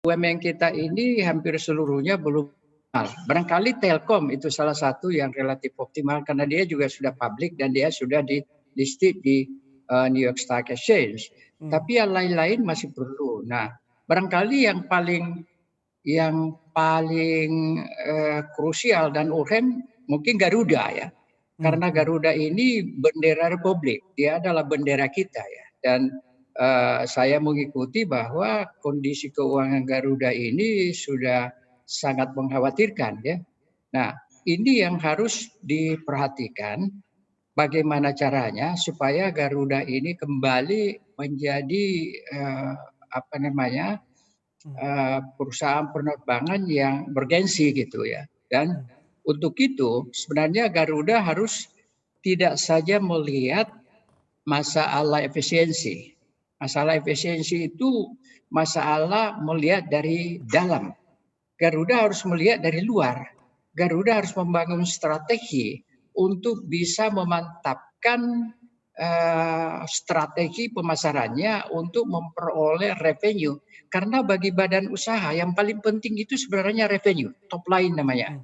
BUMN kita ini hampir seluruhnya belum optimal. Barangkali Telkom itu salah satu yang relatif optimal karena dia juga sudah publik dan dia sudah listed di New York Stock Exchange. Tapi yang lain-lain masih perlu. Nah, barangkali yang paling krusial dan urgen mungkin Garuda ya. Karena Garuda ini bendera Republik, dia adalah bendera kita ya. Dan saya mengikuti bahwa kondisi keuangan Garuda ini sudah sangat mengkhawatirkan ya. Nah, ini yang harus diperhatikan bagaimana caranya supaya Garuda ini kembali menjadi perusahaan penerbangan yang bergensi gitu ya. Dan untuk itu sebenarnya Garuda harus tidak saja melihat masalah efisiensi. Masalah efisiensi itu masalah melihat dari dalam. Garuda harus melihat dari luar. Garuda harus membangun strategi untuk bisa memantapkan strategi pemasarannya untuk memperoleh revenue. Karena bagi badan usaha yang paling penting itu sebenarnya revenue, top line namanya.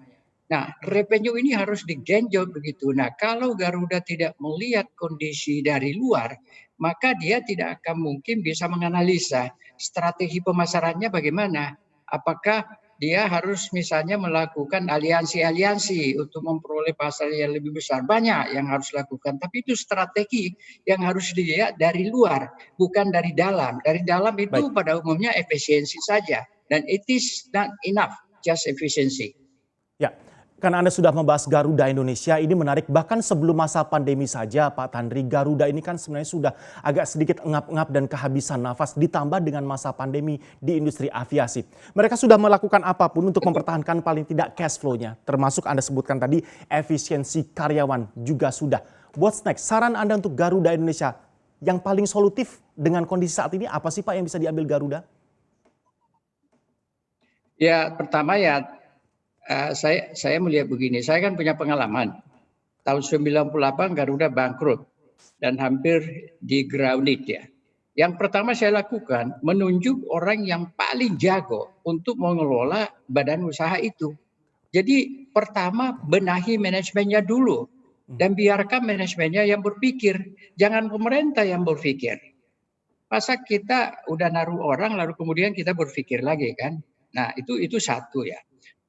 Nah, revenue ini harus digenjot begitu. Nah, kalau Garuda tidak melihat kondisi dari luar, maka dia tidak akan mungkin bisa menganalisa strategi pemasarannya bagaimana. Apakah dia harus misalnya melakukan aliansi-aliansi untuk memperoleh pasar yang lebih besar. Banyak yang harus lakukan, tapi itu strategi yang harus dilihat dari luar, bukan dari dalam. Dari dalam itu pada umumnya efisiensi saja. Dan it is not enough, just efficiency. Ya, karena Anda sudah membahas Garuda Indonesia, ini menarik. Bahkan sebelum masa pandemi saja Pak Tanri, Garuda ini kan sebenarnya sudah agak sedikit engap-engap dan kehabisan nafas, ditambah dengan masa pandemi di industri aviasi. Mereka sudah melakukan apapun untuk mempertahankan paling tidak cash flow-nya. Termasuk Anda sebutkan tadi efisiensi karyawan juga sudah. What's next? Saran Anda untuk Garuda Indonesia yang paling solutif dengan kondisi saat ini apa sih Pak yang bisa diambil Garuda? Ya, pertama ya saya melihat begini, saya kan punya pengalaman. Tahun 98 Garuda bangkrut dan hampir di-grounded ya. Yang pertama saya lakukan, menunjuk orang yang paling jago untuk mengelola badan usaha itu. Jadi pertama benahi manajemennya dulu dan biarkan manajemennya yang berpikir, jangan pemerintah yang berpikir. Masa kita udah naruh orang lalu kemudian kita berpikir lagi kan? Nah, itu satu ya.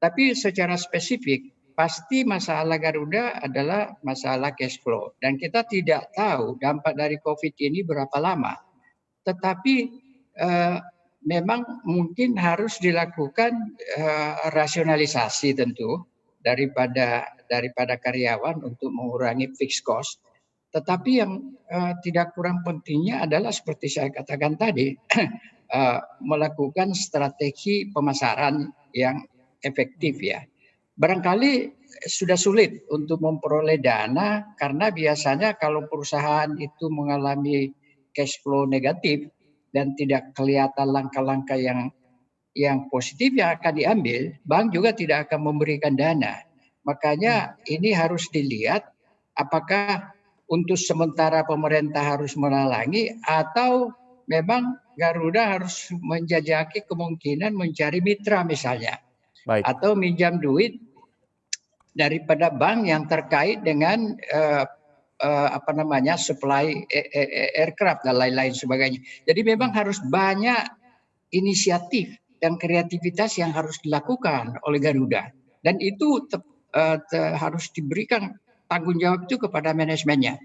Tapi secara spesifik pasti masalah Garuda adalah masalah cash flow dan kita tidak tahu dampak dari Covid ini berapa lama. Tetapi memang mungkin harus dilakukan rasionalisasi tentu daripada karyawan untuk mengurangi fixed cost. Tetapi yang tidak kurang pentingnya adalah seperti saya katakan tadi, melakukan strategi pemasaran yang efektif ya. Barangkali sudah sulit untuk memperoleh dana karena biasanya kalau perusahaan itu mengalami cash flow negatif dan tidak kelihatan langkah-langkah yang positif yang akan diambil, bank juga tidak akan memberikan dana. Makanya ini harus dilihat apakah untuk sementara pemerintah harus menalangi atau memang Garuda harus menjajaki kemungkinan mencari mitra misalnya. Atau minjam duit daripada bank yang terkait dengan supply aircraft dan lain-lain sebagainya. Jadi memang harus banyak inisiatif dan kreativitas yang harus dilakukan oleh Garuda. Dan itu harus diberikan tanggung jawab itu kepada manajemennya.